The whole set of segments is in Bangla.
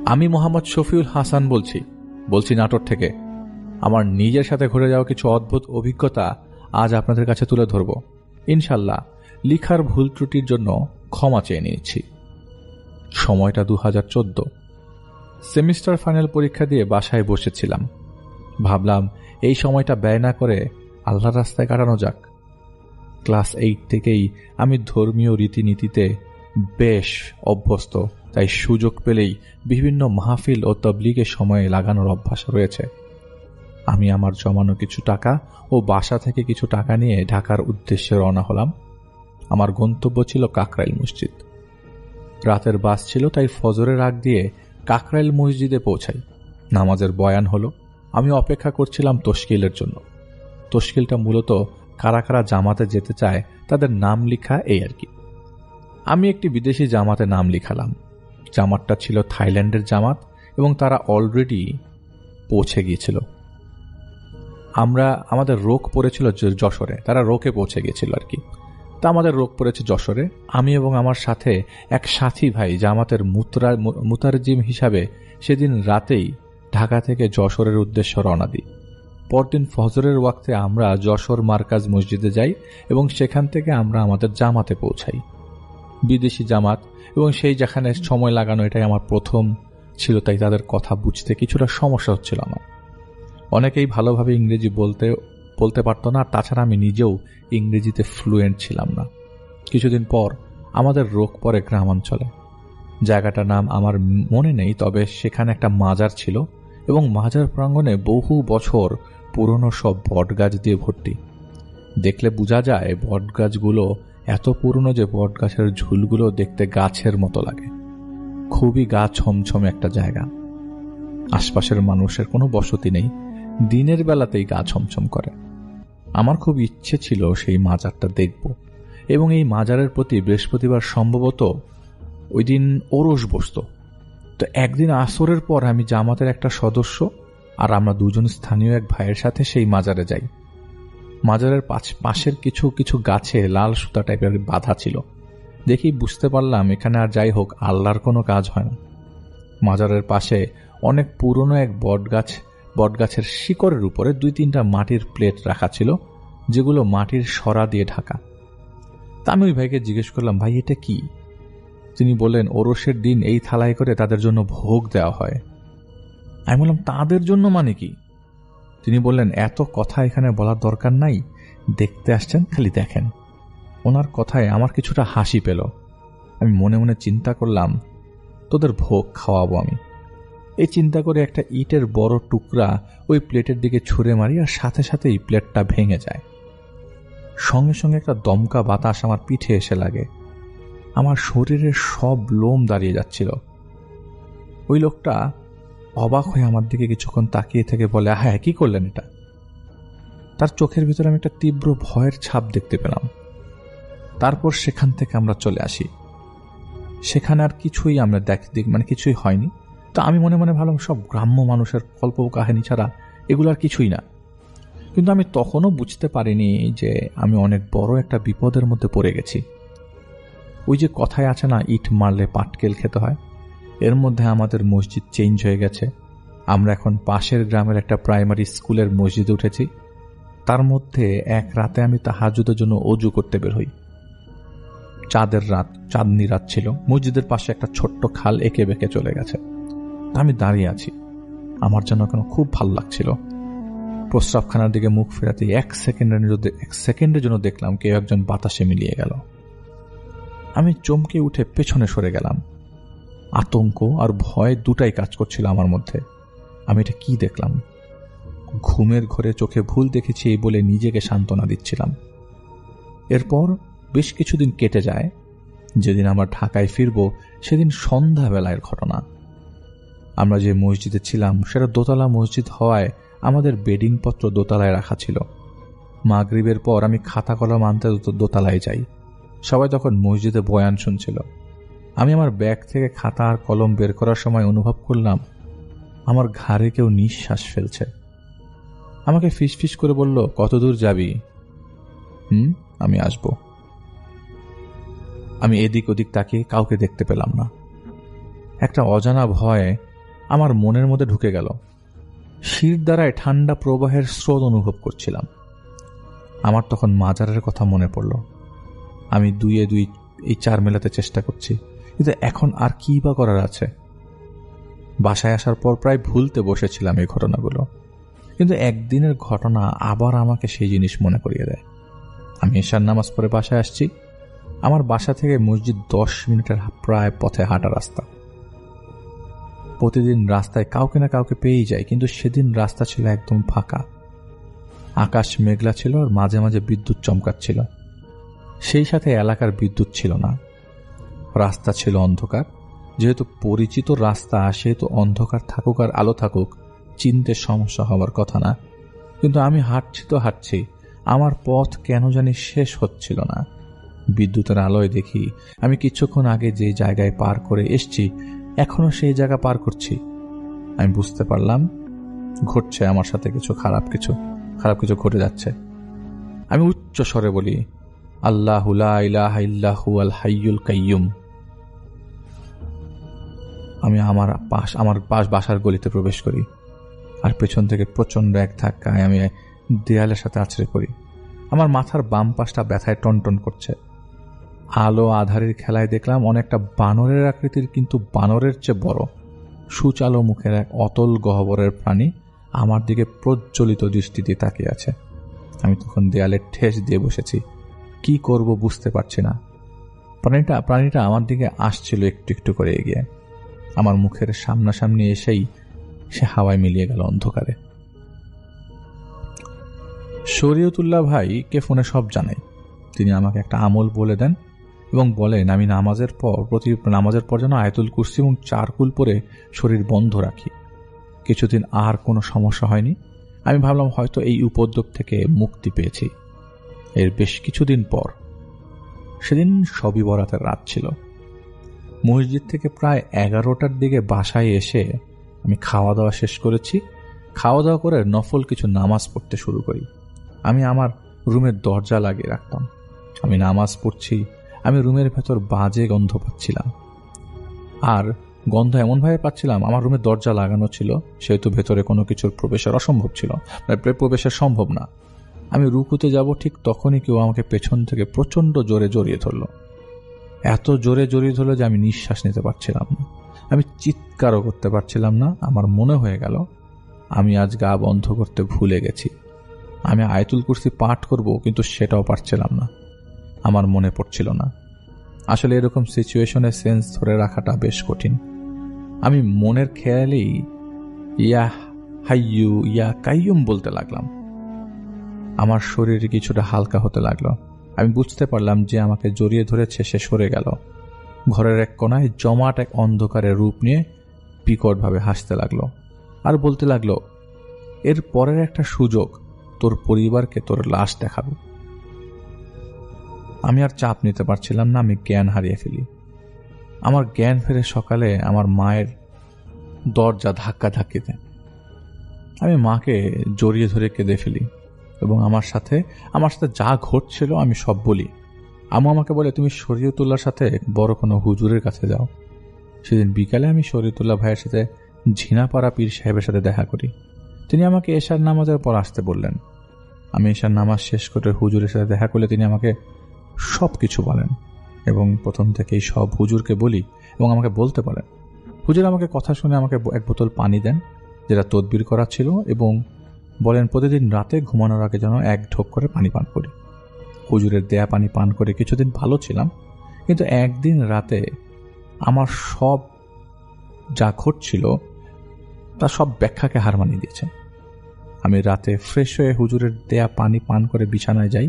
আমি মোহাম্মদ শফিউল হাসান বলছি নাটোর থেকে। আমার নিজের সাথে ঘটে যাওয়া কিছু অদ্ভুত অভিজ্ঞতা আজ আপনাদের কাছে তুলে ধরব। ইনশাল্লাহ লিখার ভুল ত্রুটির জন্য ক্ষমা চেয়ে নিয়েছি। সময়টা 2014। সেমিস্টার ফাইনাল পরীক্ষা দিয়ে বাসায় বসেছিলাম। ভাবলাম এই সময়টা ব্যয় না করে আল্লাহর রাস্তায় কাটানো যাক। ক্লাস 8 থেকেই আমি ধর্মীয় রীতিনীতিতে বেশ অভ্যস্ত, তাই সুযোগ পেলেই বিভিন্ন মাহফিল ও তাবলীগের সময়ে লাগানোর অভ্যাস রয়েছে। আমি আমার জমানো কিছু টাকা ও বাসা থেকে কিছু টাকা নিয়ে ঢাকার উদ্দেশ্যে রওনা হলাম। আমার গন্তব্য ছিল কাকরাইল মসজিদ। রাতের বাস ছিল, তাই ফজরের আগ দিয়ে কাকরাইল মসজিদে পৌঁছাই। নামাজের বয়ান হলো। আমি অপেক্ষা করছিলাম তশকিলের জন্য। তশকিলটা মূলত কারা কারা জামাতে যেতে চায় তাদের নাম লিখা, এই আর কি। আমি একটি বিদেশি জামাতে নাম লিখালাম। জামাতটা ছিল থাইল্যান্ডের জামাত এবং তারা অলরেডি পৌঁছে গিয়েছিল। আমাদের রোক পড়েছিল যশোরে, তারা রোকে পৌঁছে গিয়েছিল আর কি। তা আমাদের রোক পড়েছে যশোরে। আমি এবং আমার সাথে এক সাথী ভাই জামাতের মুতারজিম হিসাবে সেদিন রাতেই ঢাকা থেকে যশোরের উদ্দেশ্যে রওনা দিই। পরদিন ফজরের ওয়াক্তে আমরা যশোর মার্কাজ মসজিদে যাই এবং সেখান থেকে আমরা আমাদের জামাতে পৌঁছাই। বিদেশি জামাত এবং সেই যেখানে সময় লাগানো, এটাই আমার প্রথম ছিল, তাই তাদের কথা বুঝতে কিছুটা সমস্যা হচ্ছিল আমার। অনেকেই ভালোভাবে ইংরেজি বলতে পারত না, আর তাছাড়া আমি নিজেও ইংরেজিতে ফ্লুয়েন্ট ছিলাম না। কিছুদিন পর আমাদের রোগ পড়ে গ্রামাঞ্চলে। জায়গাটার নাম আমার মনে নেই, তবে সেখানে একটা মাজার ছিল এবং মাজার প্রাঙ্গণে বহু বছর পুরনো সব বটগাছ দিয়ে ভর্তি। দেখলে বোঝা যায় বটগাছগুলো এত পুরনো যে বটগাছের ঝুলগুলো দেখতে গাছের মতো লাগে। খুবই গা ছমছমে একটা জায়গা। আশপাশের মানুষের কোনো বসতি নেই। দিনের বেলাতেই গা ছমছম করে। আমার খুব ইচ্ছে ছিল সেই মাজারটা দেখব এবং এই মাজারের প্রতি বৃহস্পতিবার সম্ভবত ওই দিন ওরস বসত। তো একদিন আসরের পর আমি জামাতের একটা সদস্য আর আমরা দুজন স্থানীয় এক ভাইয়ের সাথে সেই মাজারে যাই। মাজারের পাশের কিছু কিছু গাছে লাল সুতা টাইপের বাঁধা ছিল। দেখি বুঝতে পারলাম এখানে আর যাই হোক আল্লাহর কোনো কাজ হয় না। মাজারের পাশে অনেক পুরনো এক বটগাছের শিকড়ের উপরে 2-3টা মাটির প্লেট রাখা ছিল, যেগুলো মাটির সরা দিয়ে ঢাকা। তা আমি ওই ভাইকে জিজ্ঞেস করলাম, ভাই এটা কি? তিনি বললেন, ওরসের দিন এই থালায় করে তাদের জন্য ভোগ দেওয়া হয়। আমি বললাম, তাদের জন্য মানে কি? তিনি বললেন, এত কথা এখানে বলার দরকার নাই, দেখতে আসছেন খালি দেখেন। ওনার কথায় আমার কিছুটা হাসি পেল। আমি মনে মনে চিন্তা করলাম, তোদের ভোগ খাওয়াবো আমি। এই চিন্তা করে একটা ইটের বড় টুকরা ওই প্লেটের দিকে ছুঁড়ে মারি, আর সাথে সাথেই প্লেটটা ভেঙে যায়। সঙ্গে সঙ্গে একটা দমকা বাতাস আমার পিঠে এসে লাগে। আমার শরীরের সব লোম দাঁড়িয়ে যাচ্ছিল। ওই লোকটা অবাক হয়ে আমার দিকে কিছুক্ষণ তাকিয়ে থেকে বলে, হ্যাঁ কি করলেন এটা? তার চোখের ভিতরে আমি একটা তীব্র ভয়ের ছাপ দেখতে পেলাম। তারপর সেখান থেকে আমরা চলে আসি। সেখানে আর কিছুই আমরা কিছুই হয়নি। তো আমি মনে মনে ভাবলাম সব গ্রাম্য মানুষের গল্প কাহিনী ছাড়া এগুলো আর কিছুই না। কিন্তু আমি তখনও বুঝতে পারিনি যে আমি অনেক বড় একটা বিপদের মধ্যে পড়ে গেছি। ওই যে কথায় আছে না, ইট মারলে পাটকেল খেতে হয়, এর মধ্যে আমাদের মসজিদ চেঞ্জ হয়ে গেছে। আমরা এখন পাশের গ্রামের একটা প্রাইমারি স্কুলের মসজিদে উঠেছি। তার মধ্যে এক রাতে আমি তাহাজ্জুদের জন্য অজু করতে বের হই। চাঁদনি রাত ছিল। মসজিদের পাশে একটা ছোট্ট খাল এঁকে বেঁকে চলে গেছে। আমি দাঁড়িয়ে আছি। আমার যেন এখন খুব ভালো লাগছিল। প্রস্রাবখানার দিকে মুখ ফেরাতে এক সেকেন্ডের জন্য দেখলাম কেউ একজন বাতাসে মিলিয়ে গেল। আমি চমকে উঠে পেছনে সরে গেলাম। আতঙ্ক আর ভয় দুটাই কাজ করছিল আমার মধ্যে। আমি এটা কি দেখলাম? ঘুমের ঘরে চোখে ভুল দেখেছি এই বলে নিজেকে সান্ত্বনা দিচ্ছিলাম। এরপর বেশ কিছুদিন কেটে যায়। যেদিন আমরা ঢাকায় ফিরব সেদিন সন্ধ্যাবেলার ঘটনা। আমরা যে মসজিদে ছিলাম সেটা দোতলা মসজিদ হওয়ায় আমাদের বেডিংপত্র দোতলায় রাখা ছিল। মাগরিবের পর আমি খাতা কলম আনতে দোতলায় যাই। সবাই তখন মসজিদে বয়ান শুনছিল। আমি আমার ব্যাগ থেকে খাতা আর কলম বের করার সময় অনুভব করলাম আমার ঘাড়ে কেউ নিঃশ্বাস ফেলছে। আমাকে ফিসফিস করে বলল, কত দূর যাবি? আমি আসব। আমি এদিক ওদিক তাকিয়ে কাউকে দেখতে পেলাম না। একটা অজানা ভয় আমার মনের মধ্যে ঢুকে গেল। শির দ্বারায় ঠান্ডা প্রবাহের স্রোত অনুভব করছিলাম। আমার তখন মাজারের কথা মনে পড়ল। আমি 2 এই 4 মেলাতে চেষ্টা করছি, কিন্তু এখন আর কি বা করার আছে। বাসায় আসার পর প্রায় ভুলতে বসেছিলাম এই ঘটনাগুলো, কিন্তু একদিনের ঘটনা আবার আমাকে সেই জিনিস মনে করিয়ে দেয়। আমি এশার নামাজ পড়ে বাসায় আসছি। আমার বাসা থেকে মসজিদ 10 মিনিটের প্রায় পথে হাঁটা রাস্তা। প্রতিদিন রাস্তায় কাউকে না কাউকে পেয়েই যায়, কিন্তু সেদিন রাস্তা ছিল একদম ফাঁকা। আকাশ মেঘলা ছিল আর মাঝে মাঝে বিদ্যুৎ চমকাচ্ছিল। সেই সাথে এলাকার বিদ্যুৎ ছিল না। রাস্তা ছিল অন্ধকার। যেহেতু পরিচিত রাস্তা, সেহেতু অন্ধকার থাকুক আর আলো থাকুক চিনতে সমস্যা হওয়ার কথা না। কিন্তু আমি হাঁটছি, আমার পথ কেন জানি শেষ হচ্ছিল না। বিদ্যুতের আলোয় দেখি আমি কিছুক্ষণ আগে যে জায়গায় পার করে এসছি এখনো সেই জায়গা পার করছি। আমি বুঝতে পারলাম ঘটছে আমার সাথে খারাপ কিছু ঘটে যাচ্ছে। আমি উচ্চ স্বরে বলি, আল্লাহু লা ইলাহা ইল্লাহু আল হাইয়ুল কাইয়ুম। আমি আমার বাসার গলিতে প্রবেশ করি, আর পেছন থেকে প্রচন্ড এক ধাক্কায় আমি দেয়ালের সাথে আছড়ে পড়ি। আমার মাথার বাম পাশটা ব্যথায় টনটন করছে। আলো আধারের খেলায় দেখলাম অনেকটা বানরের আকৃতির, কিন্তু বানরের চেয়ে বড়, সুচালো মুখের এক অতল গহ্বরের প্রাণী আমার দিকে প্রজ্বলিত দৃষ্টি দিয়ে তাকিয়ে আছে। আমি তখন দেয়ালে ঠেস দিয়ে বসেছি। কি করব বুঝতে পারছি না। প্রাণীটা আমার দিকে আসছিল একটু একটু করে এগিয়ে। আমার মুখের সামনাসামনি এসেই সে হাওয়ায় মিলিয়ে গেল অন্ধকারে। শরীয়তুল্লাহ ভাইকে ফোনে সব জানাই। তিনি আমাকে একটা আমল বলে দেন এবং বলেন আমি নামাজের পর যেন আয়াতুল কুরসি এবং 4 কুল পরে শরীর বন্ধ রাখি। কিছুদিন আর কোনো সমস্যা হয়নি। আমি ভাবলাম হয়তো এই উপদ্রব থেকে মুক্তি পেয়েছি। এর বেশ কিছুদিন পর, সেদিন শবে বরাতের রাত ছিল। মসজিদ থেকে প্রায় 11টার দিকে বাসায় এসে আমি খাওয়া দাওয়া শেষ করেছি। খাওয়া দাওয়া করে নফল কিছু নামাজ পড়তে শুরু করি। আমি আমার রুমের দরজা লাগিয়ে রাখতাম। আমি নামাজ পড়ছি, আমি রুমের ভেতর বাজে গন্ধ পাচ্ছিলাম। আর গন্ধ এমনভাবে পাচ্ছিলাম, আমার রুমের দরজা লাগানো ছিল, সেহেতু ভেতরে কোনো কিছুর প্রবেশের অসম্ভব ছিল, প্রবেশের সম্ভব না। আমি রুকুতে যাব, ঠিক তখনই কেউ আমাকে পেছন থেকে প্রচন্ড জোরে জড়িয়ে ধরল। এত জোরে জড়িয়ে ধরল যে আমি নিঃশ্বাস নিতে পারছিলাম না। আমি চিৎকারও করতে পারছিলাম না। আমার মনে হয়ে গেল আমি আজ গা বন্ধ করতে ভুলে গেছি। আমি আয়াতুল কুরসি পাঠ করব, কিন্তু সেটাও পারছিলাম না। আমার মনে পড়ছিল না। আসলে এরকম সিচুয়েশনে সেন্স ধরে রাখাটা বেশ কঠিন। আমি মনের খেয়ালেই ইয়া হাইয়ু ইয়া কাইয়ুম বলতে লাগলাম। আমার শরীর কিছুটা হালকা হতে লাগলো। আমি বুঝতে পারলাম যে আমাকে জড়িয়ে ধরেছে সে সরে গেল। ঘরের এক কোনায় জমাট এক অন্ধকারের রূপ নিয়ে বিকটভাবে হাসতে লাগলো আর বলতে লাগলো, এর পরের একটা সুযোগ, তোর পরিবারকে তোর লাশ দেখাবো। আমি আর চাপ নিতে পারছিলাম না। আমি জ্ঞান হারিয়ে ফেলি। আমার জ্ঞান ফেরে সকালে আমার মায়ের দরজা ধাক্কিতে। আমি মাকে জড়িয়ে ধরে কেঁদে ফেলি এবং আমার সাথে যা ঘটছিল আমি সব বলি। আম্মু আমাকে বলে, তুমি শরীয়তুল্লাহর সাথে বড় কোনো হুজুরের কাছে যাও। সেদিন বিকালে আমি শরীয়তুল্লাহ ভাইয়ের সাথে ঝিনাপাড়া পীর সাহেবের সাথে দেখা করি। তিনি আমাকে এশার নামাজের পর আসতে বললেন। আমি এশার নামাজ শেষ করে হুজুরের সাথে দেখা করলে তিনি আমাকে সব কিছু বলেন এবং প্রথম থেকেই সব হুজুরকে বলি এবং আমাকে বলতে বলেন। হুজুর আমাকে কথা শুনে আমাকে এক বোতল পানি দেন, যেটা তদবির করা ছিল, এবং বলেন প্রতিদিন রাতে ঘুমানোর আগে যেন 1 ঢোক করে পানি পান করি। হুজুরের দেয়া পানি পান করে কিছুদিন ভালো ছিলাম, কিন্তু একদিন রাতে আমার সব যা ঘটছিল তা সব ব্যাখ্যাকে হার মানিয়ে দিয়েছে। আমি রাতে ফ্রেশ হয়ে হুজুরের দেয়া পানি পান করে বিছানায় যাই।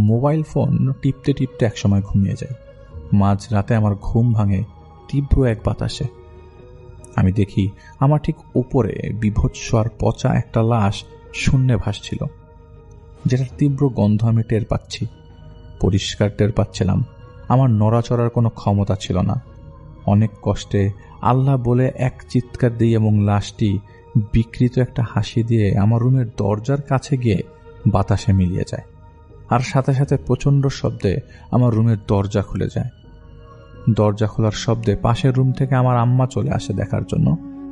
মোবাইল ফোন টিপতে টিপতে একসময় ঘুমিয়ে যাই। মাঝ রাতে আমার ঘুম ভাঙে তীব্র এক বাতাসে। আমি দেখি আমার ঠিক উপরে বিভৎস আর পচা একটা লাশ শূন্যে ভাসছিল, যেটার তীব্র গন্ধ আমি টের পাচ্ছি। পরিষ্কার টের পাচ্ছিলাম। আমার নড়াচড়ার কোনো ক্ষমতা ছিল না। অনেক কষ্টে আল্লাহ বলে এক চিৎকার দিই এবং লাশটি বিকৃত একটা হাসি দিয়ে আমার রুমের দরজার কাছে গিয়ে বাতাসে মিলিয়ে যায়। আর সাথে সাথে প্রচণ্ড শব্দে আমার রুমের দরজা খুলে যায়। দরজা খোলার শব্দে পাশের রুম থেকে আমার আম্মা চলে আসে দেখার জন্য।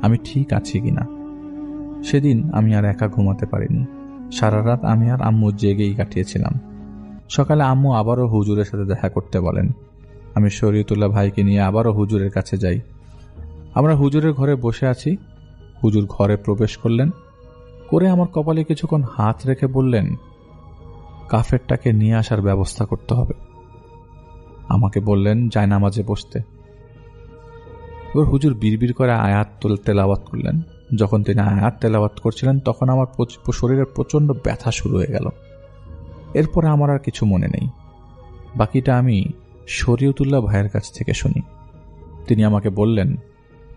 আমি ঠিক আছি কিনা। সেদিন আমি আর একা ঘুমাতে পারিনি। সারা রাত আমি আর আম্মু জেগেই কাটিয়েছিলাম। সকালে আম্মু আবারও হুজুরের সাথে দেখা করতে বলেন। আমি শরীয়তুল্লাহ ভাইকে নিয়ে আবারও হুজুরের কাছে যাই। আমরা হুজুরের ঘরে বসে আছি। হুজুর ঘরে প্রবেশ করলেন, করে আমার কপালে কিছুক্ষণ হাত রেখে বললেন, কাফেরটাকে নিয়ে আসার ব্যবস্থা করতে হবে। আমাকে বললেন জায়নামাজে বসতে। এবার হুজুর বিড়বিড় করে আয়াত তেলাওয়াত করলেন। যখন তিনি আয়াত তেলাওয়াত করছিলেন তখন আমার শরীরের প্রচন্ড ব্যথা শুরু হয়ে গেল। এরপরে আমার আর কিছু মনে নেই। বাকিটা আমি শরীয়তুল্লাহ ভাইয়ের কাছ থেকে শুনি। তিনি আমাকে বললেন,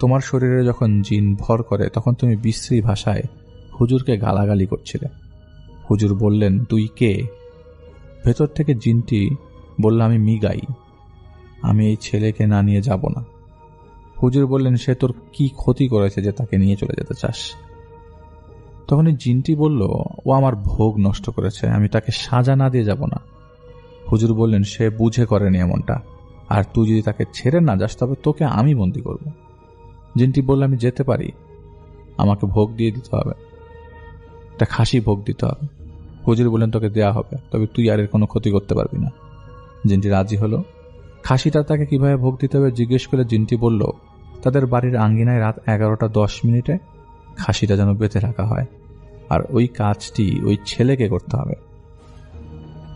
তোমার শরীরে যখন জিন ভর করে তখন তুমি বিশ্রী ভাষায় হুজুরকে গালাগালি করছিলে। হুজুর বললেন, তুই কে? ভেতর থেকে জিনটি বলল, আমি মিগাই, আমি এই ছেলেকে না নিয়ে যাব না। হুজুর বললেন, সে তোর কি ক্ষতি করেছে যে তাকে নিয়ে চলে যেতে চাস? তখন এই জিনটি বলল, ও আমার ভোগ নষ্ট করেছে, আমি তাকে সাজা না দিয়ে যাব না। হুজুর বললেন, সে বুঝে করেনি এমনটা, আর তুই যদি তাকে ছেড়ে না যাস তবে তোকে আমি বন্দী করব। জিনটি বলল, আমি যেতে পারি, আমাকে ভোগ দিয়ে দিতে হবে, একটা খাসি ভোগ দিতে হবে। হুজুর বললেন, তোকে দেয়া হবে, তবে তুই আর এর কোনো ক্ষতি করতে পারবি না। জিনটি রাজি হলো। খাসিটা তাকে কিভাবে ভোগ দিতে হবে জিজ্ঞেস করে জিনটি বলল, তাদের বাড়ির আঙ্গিনায় রাত 11:10 খাসিটা যেন বেঁধে রাখা হয়, আর ওই কাজটি ওই ছেলেকে করতে হবে।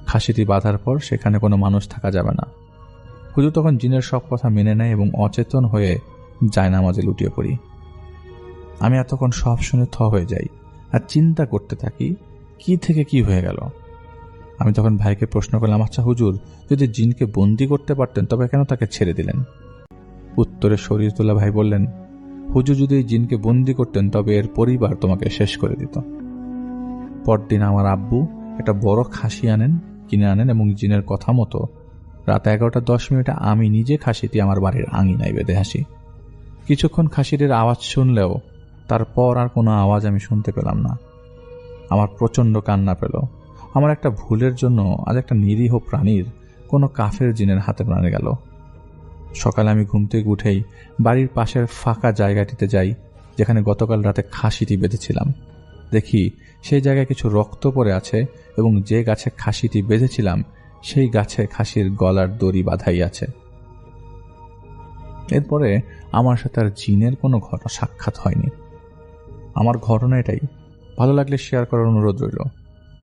খাসিটি বাঁধার পর সেখানে কোনো মানুষ থাকা যাবে না। হুজুর তখন জিনের সব কথা মেনে নেয় এবং অচেতন হয়ে জায়নামাজে লুটিয়ে পড়ি। আমি এতক্ষণ সব শুনে থ হয়ে যাই আর চিন্তা করতে থাকি কি থেকে কি হয়ে গেল। আমি তখন ভাইকে প্রশ্ন করলাম, আচ্ছা হুজুর, যদি জিনকে বন্দি করতে পারতেন তবে কেন তাকে ছেড়ে দিলেন? উত্তরে শরীয়তুল্লাহ ভাই বললেন, হুজুর যদি এই জিনকে বন্দি করতেন তবে এর পরিবার তোমাকে শেষ করে দিত। পরদিন আমার আব্বু একটা বড় খাসি কিনে আনেন এবং জিনের কথা মতো রাত 11:10 আমি নিজে খাসিটি আমার বাড়ির আঙিনায় বেঁধে আসি। কিছুক্ষণ খাসিটির আওয়াজ শুনলেও তারপর আর কোনো আওয়াজ আমি শুনতে পেলাম না। আমার প্রচন্ড কান্না পেল। আমার একটা ভুলের জন্য আজ একটা নিরীহ প্রাণীর কোনো কাফের জিনের হাতে প্রাণ গেল। সকালে আমি ঘুম থেকে উঠেই বাড়ির পাশের ফাঁকা জায়গাটিতে যাই যেখানে গতকাল রাতে খাসিটি বেঁধেছিলাম। দেখি সেই জায়গায় কিছু রক্ত পড়ে আছে এবং যে গাছে খাসিটি বেঁধেছিলাম সেই গাছে খাসির গলার দড়ি বাঁধাই আছে। এরপরে আমার সাথে আর জিনের কোনো সাক্ষাৎ হয়নি। আমার ঘটনা এটাই। ভালো লাগলে শেয়ার করার অনুরোধ রইল।